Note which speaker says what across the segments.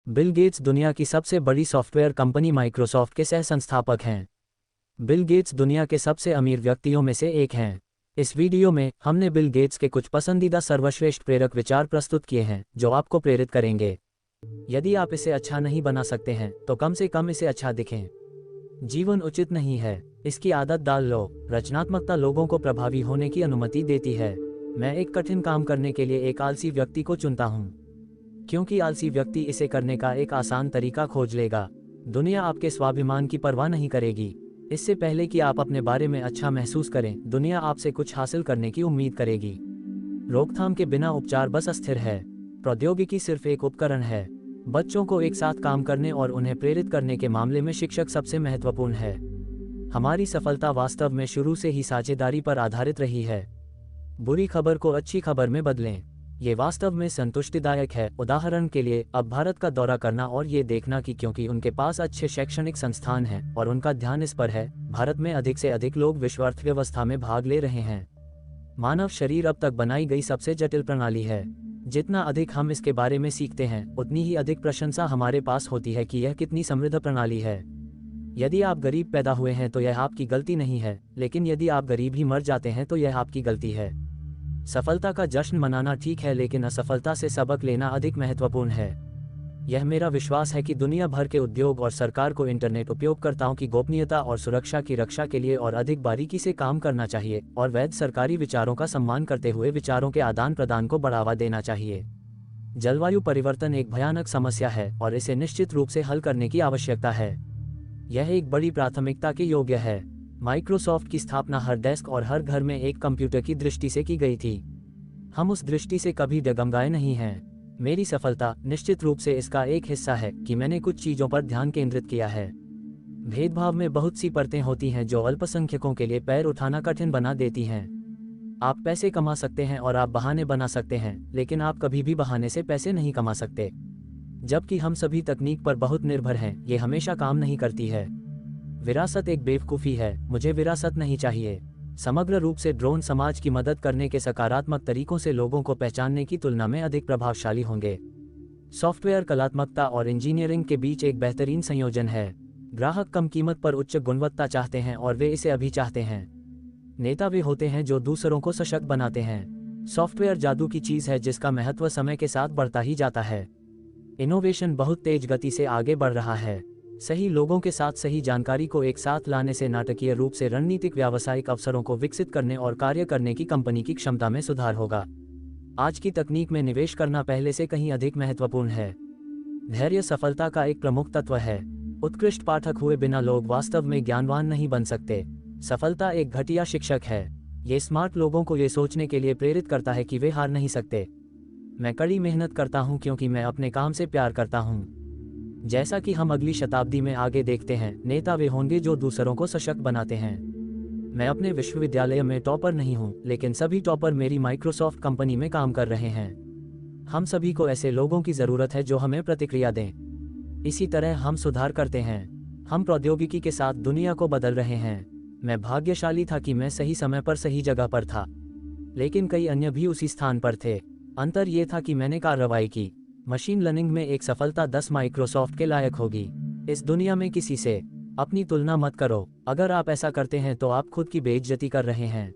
Speaker 1: Bill Gates दुनिया की सबसे बड़ी सॉफ्टवेयर कंपनी माइक्रोसॉफ्ट के सह संस्थापक हैं। बिल गेट्स दुनिया के सबसे अमीर व्यक्तियों में से एक हैं। इस वीडियो में हमने बिल गेट्स के कुछ पसंदीदा सर्वश्रेष्ठ प्रेरक विचार प्रस्तुत किए हैं जो आपको प्रेरित करेंगे। यदि आप इसे अच्छा नहीं बना सकते हैं तो कम से कम इसे अच्छा दिखें। जीवन उचित नहीं है, इसकी आदत डाल लो। रचनात्मकता लोगों को प्रभावी होने की अनुमति देती है। मैं एक कठिन काम करने के लिए एक आलसी व्यक्ति को चुनता हूँ, क्योंकि आलसी व्यक्ति इसे करने का एक आसान तरीका खोज लेगा। दुनिया आपके स्वाभिमान की परवाह नहीं करेगी। इससे पहले कि आप अपने बारे में अच्छा महसूस करें, दुनिया आपसे कुछ हासिल करने की उम्मीद करेगी। रोकथाम के बिना उपचार बस अस्थिर है। प्रौद्योगिकी सिर्फ एक उपकरण है। बच्चों को एक साथ काम करने और उन्हें प्रेरित करने के मामले में शिक्षक सबसे महत्वपूर्ण है। हमारी सफलता वास्तव में शुरू से ही साझेदारी पर आधारित रही है। बुरी खबर को अच्छी खबर में बदलें। ये वास्तव में संतुष्टिदायक है। उदाहरण के लिए, अब भारत का दौरा करना और ये देखना कि क्योंकि उनके पास अच्छे शैक्षणिक संस्थान हैं और उनका ध्यान इस पर है, भारत में अधिक से अधिक लोग विश्व अर्थव्यवस्था में भाग ले रहे हैं। मानव शरीर अब तक बनाई गई सबसे जटिल प्रणाली है। जितना अधिक हम इसके बारे में सीखते हैं, उतनी ही अधिक प्रशंसा हमारे पास होती है कि यह कितनी समृद्ध प्रणाली है। यदि आप गरीब पैदा हुए हैं तो यह आपकी गलती नहीं है, लेकिन यदि आप गरीब ही मर जाते हैं तो यह आपकी गलती है। सफलता का जश्न मनाना ठीक है, लेकिन असफलता से सबक लेना अधिक महत्वपूर्ण है। यह मेरा विश्वास है कि दुनिया भर के उद्योग और सरकार को इंटरनेट उपयोगकर्ताओं की गोपनीयता और सुरक्षा की रक्षा के लिए और अधिक बारीकी से काम करना चाहिए और वैध सरकारी विचारों का सम्मान करते हुए विचारों के आदान प्रदान को बढ़ावा देना चाहिए। जलवायु परिवर्तन एक भयानक समस्या है और इसे निश्चित रूप से हल करने की आवश्यकता है। यह एक बड़ी प्राथमिकता के योग्य है। माइक्रोसॉफ्ट की स्थापना हर डेस्क और हर घर में एक कंप्यूटर की दृष्टि से की गई थी। हम उस दृष्टि से कभी डगमगाए नहीं हैं। मेरी सफलता निश्चित रूप से इसका एक हिस्सा है कि मैंने कुछ चीजों पर ध्यान केंद्रित किया है। भेदभाव में बहुत सी परतें होती हैं जो अल्पसंख्यकों के लिए पैर उठाना कठिन बना देती हैं। आप पैसे कमा सकते हैं और आप बहाने बना सकते हैं, लेकिन आप कभी भी बहाने से पैसे नहीं कमा सकते। जबकि हम सभी तकनीक पर बहुत निर्भर हैं, ये हमेशा काम नहीं करती है। विरासत एक बेवकूफ़ी है। मुझे विरासत नहीं चाहिए। समग्र रूप से ड्रोन समाज की मदद करने के सकारात्मक तरीकों से लोगों को पहचानने की तुलना में अधिक प्रभावशाली होंगे। सॉफ्टवेयर कलात्मकता और इंजीनियरिंग के बीच एक बेहतरीन संयोजन है। ग्राहक कम कीमत पर उच्च गुणवत्ता चाहते हैं और वे इसे अभी चाहते हैं। नेता वे होते हैं जो दूसरों को सशक्त बनाते हैं। सॉफ्टवेयर जादू की चीज़ है जिसका महत्व समय के साथ बढ़ता ही जाता है। इनोवेशन बहुत तेज गति से आगे बढ़ रहा है। सही लोगों के साथ सही जानकारी को एक साथ लाने से नाटकीय रूप से रणनीतिक व्यावसायिक अवसरों को विकसित करने और कार्य करने की कंपनी की क्षमता में सुधार होगा। आज की तकनीक में निवेश करना पहले से कहीं अधिक महत्वपूर्ण है। धैर्य सफलता का एक प्रमुख तत्व है। उत्कृष्ट पाठक हुए बिना लोग वास्तव में ज्ञानवान नहीं बन सकते। सफलता एक घटिया शिक्षक है। ये स्मार्ट लोगों को ये सोचने के लिए प्रेरित करता है कि वे हार नहीं सकते। मैं कड़ी मेहनत करता हूँ क्योंकि मैं अपने काम से प्यार करता हूँ। जैसा कि हम अगली शताब्दी में आगे देखते हैं, नेता वे होंगे जो दूसरों को सशक्त बनाते हैं। मैं अपने विश्वविद्यालय में टॉपर नहीं हूं, लेकिन सभी टॉपर मेरी माइक्रोसॉफ्ट कंपनी में काम कर रहे हैं। हम सभी को ऐसे लोगों की जरूरत है जो हमें प्रतिक्रिया दें। इसी तरह हम सुधार करते हैं। हम प्रौद्योगिकी के साथ दुनिया को बदल रहे हैं। मैं भाग्यशाली था कि मैं सही समय पर सही जगह पर था, लेकिन कई अन्य भी उसी स्थान पर थे। अंतर यह था कि मैंने कार्रवाई की। मशीन लर्निंग में एक सफलता 10 माइक्रोसॉफ्ट के लायक होगी। इस दुनिया में किसी से अपनी तुलना मत करो। अगर आप ऐसा करते हैं तो आप खुद की बेइज्जती कर रहे हैं।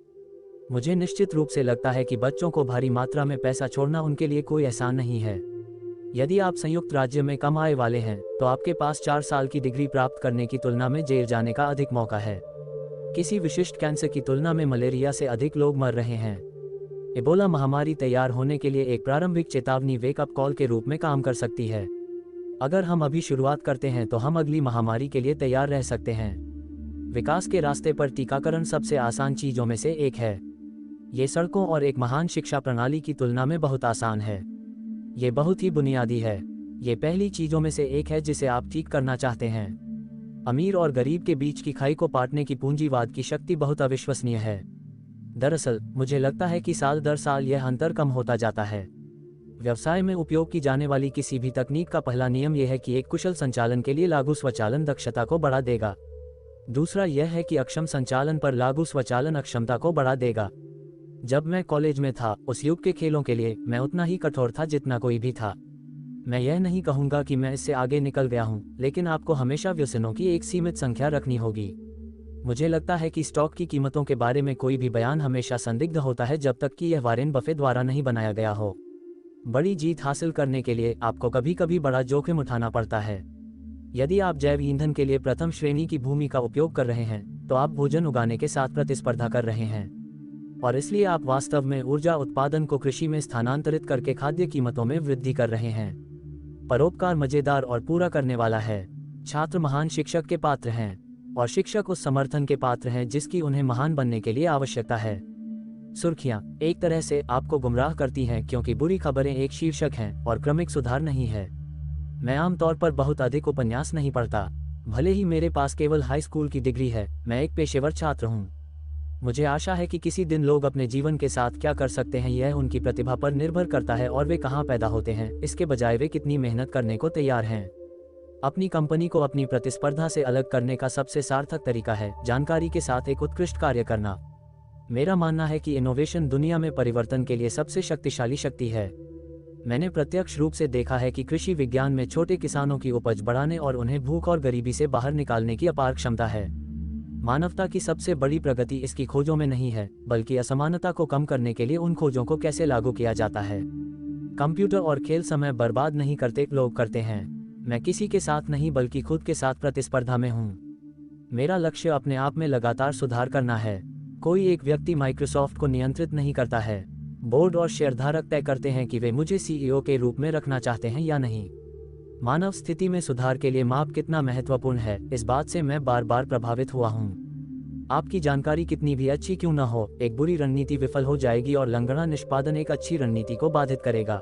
Speaker 1: मुझे निश्चित रूप से लगता है कि बच्चों को भारी मात्रा में पैसा छोड़ना उनके लिए कोई एहसान नहीं है। यदि आप संयुक्त राज्य में कम आय वाले हैं तो आपके पास 4 साल की डिग्री प्राप्त करने की तुलना में जेल जाने का अधिक मौका है। किसी विशिष्ट कैंसर की तुलना में मलेरिया से अधिक लोग मर रहे हैं। इबोला महामारी तैयार होने के लिए एक प्रारंभिक चेतावनी वेकअप कॉल के रूप में काम कर सकती है। अगर हम अभी शुरुआत करते हैं तो हम अगली महामारी के लिए तैयार रह सकते हैं। विकास के रास्ते पर टीकाकरण सबसे आसान चीजों में से एक है। ये सड़कों और एक महान शिक्षा प्रणाली की तुलना में बहुत आसान है। ये बहुत ही बुनियादी है। ये पहली चीजों में से एक है जिसे आप ठीक करना चाहते हैं। अमीर और गरीब के बीच की खाई को पाटने की पूंजीवाद की शक्ति बहुत अविश्वसनीय है। दरअसल मुझे लगता है कि साल दर साल यह अंतर कम होता जाता है। व्यवसाय में उपयोग की जाने वाली किसी भी तकनीक का पहला नियम यह है कि एक कुशल संचालन के लिए लागू स्वचालन दक्षता को बढ़ा देगा। दूसरा यह है कि अक्षम संचालन पर लागू स्वचालन अक्षमता को बढ़ा देगा। जब मैं कॉलेज में था, उस युग के खेलों के लिए मैं उतना ही कठोर था जितना कोई भी था। मैं यह नहीं कहूँगा कि मैं इससे आगे निकल गया हूँ, लेकिन आपको हमेशा व्यसनों की एक सीमित संख्या रखनी होगी। मुझे लगता है कि स्टॉक की कीमतों के बारे में कोई भी बयान हमेशा संदिग्ध होता है जब तक कि यह वॉरेन बफे द्वारा नहीं बनाया गया हो। बड़ी जीत हासिल करने के लिए आपको कभी कभी बड़ा जोखिम उठाना पड़ता है। यदि आप जैव ईंधन के लिए प्रथम श्रेणी की भूमि का उपयोग कर रहे हैं, तो आप भोजन उगाने के साथ प्रतिस्पर्धा कर रहे हैं, और इसलिए आप वास्तव में ऊर्जा उत्पादन को कृषि में स्थानांतरित करके खाद्य कीमतों में वृद्धि कर रहे हैं। परोपकार मजेदार और पूरा करने वाला है। छात्र महान शिक्षक के पात्र हैं, और शिक्षक उस समर्थन के पात्र हैं जिसकी उन्हें महान बनने के लिए आवश्यकता है। सुर्खियां एक तरह से आपको गुमराह करती हैं क्योंकि बुरी खबरें एक शीर्षक हैं और क्रमिक सुधार नहीं है। मैं आमतौर पर बहुत अधिक उपन्यास नहीं पढ़ता, भले ही मेरे पास केवल हाई स्कूल की डिग्री है। मैं एक पेशेवर छात्र हूँ। मुझे आशा है कि किसी दिन लोग अपने जीवन के साथ क्या कर सकते हैं यह उनकी प्रतिभा पर निर्भर करता है और वे कहाँ पैदा होते हैं, इसके बजाय वे कितनी मेहनत करने को तैयार हैं। अपनी कंपनी को अपनी प्रतिस्पर्धा से अलग करने का सबसे सार्थक तरीका है जानकारी के साथ एक उत्कृष्ट कार्य करना। मेरा मानना है कि इनोवेशन दुनिया में परिवर्तन के लिए सबसे शक्तिशाली शक्ति है। मैंने प्रत्यक्ष रूप से देखा है कि कृषि विज्ञान में छोटे किसानों की उपज बढ़ाने और उन्हें भूख और गरीबी से बाहर निकालने की अपार क्षमता है। मानवता की सबसे बड़ी प्रगति इसकी खोजों में नहीं है, बल्कि असमानता को कम करने के लिए उन खोजों को कैसे लागू किया जाता है। कंप्यूटर और खेल समय बर्बाद नहीं करते, लोग करते हैं। मैं किसी के साथ नहीं बल्कि खुद के साथ प्रतिस्पर्धा में हूँ। मेरा लक्ष्य अपने आप में लगातार सुधार करना है। कोई एक व्यक्ति माइक्रोसॉफ्ट को नियंत्रित नहीं करता है। बोर्ड और शेयरधारक तय करते हैं कि वे मुझे सीईओ के रूप में रखना चाहते हैं या नहीं। मानव स्थिति में सुधार के लिए माप कितना महत्वपूर्ण है, इस बात से मैं बार बार प्रभावित हुआ हूँ। आपकी जानकारी कितनी भी अच्छी क्यों न हो, एक बुरी रणनीति विफल हो जाएगी और लंगड़ा निष्पादन एक अच्छी रणनीति को बाधित करेगा।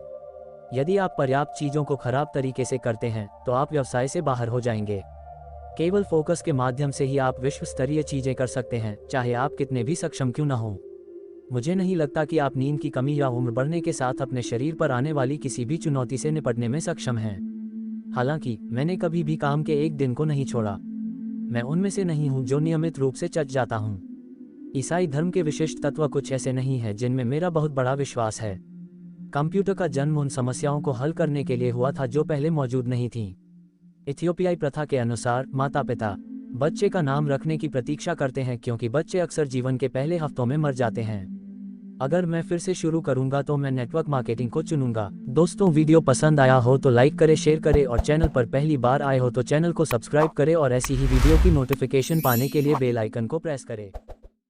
Speaker 1: यदि आप पर्याप्त चीजों को खराब तरीके से करते हैं, तो आप व्यवसाय से बाहर हो जाएंगे। केवल फोकस के माध्यम से ही आप विश्व स्तरीय चीजें कर सकते हैं, चाहे आप कितने भी सक्षम क्यों न हो। मुझे नहीं लगता कि आप नींद की कमी या उम्र बढ़ने के साथ अपने शरीर पर आने वाली किसी भी चुनौती से निपटने में सक्षम हैं। हालांकि मैंने कभी भी काम के एक दिन को नहीं छोड़ा। मैं उनमें से नहीं हूं जो नियमित रूप से चच जाता हूं। ईसाई धर्म के विशिष्ट तत्व कुछ ऐसे नहीं हैं जिनमें मेरा बहुत बड़ा विश्वास है। कंप्यूटर का जन्म उन समस्याओं को हल करने के लिए हुआ था जो पहले मौजूद नहीं थीं। इथियोपियाई प्रथा के अनुसार माता पिता बच्चे का नाम रखने की प्रतीक्षा करते हैं क्योंकि बच्चे अक्सर जीवन के पहले हफ्तों में मर जाते हैं। अगर मैं फिर से शुरू करूंगा तो मैं नेटवर्क मार्केटिंग को चुनूंगा। दोस्तों, वीडियो पसंद आया हो तो लाइक करें, शेयर करें और चैनल पर पहली बार आए हो तो चैनल को सब्सक्राइब करें और ऐसी ही वीडियो की नोटिफिकेशन पाने के लिए बेल आइकन को प्रेस करें।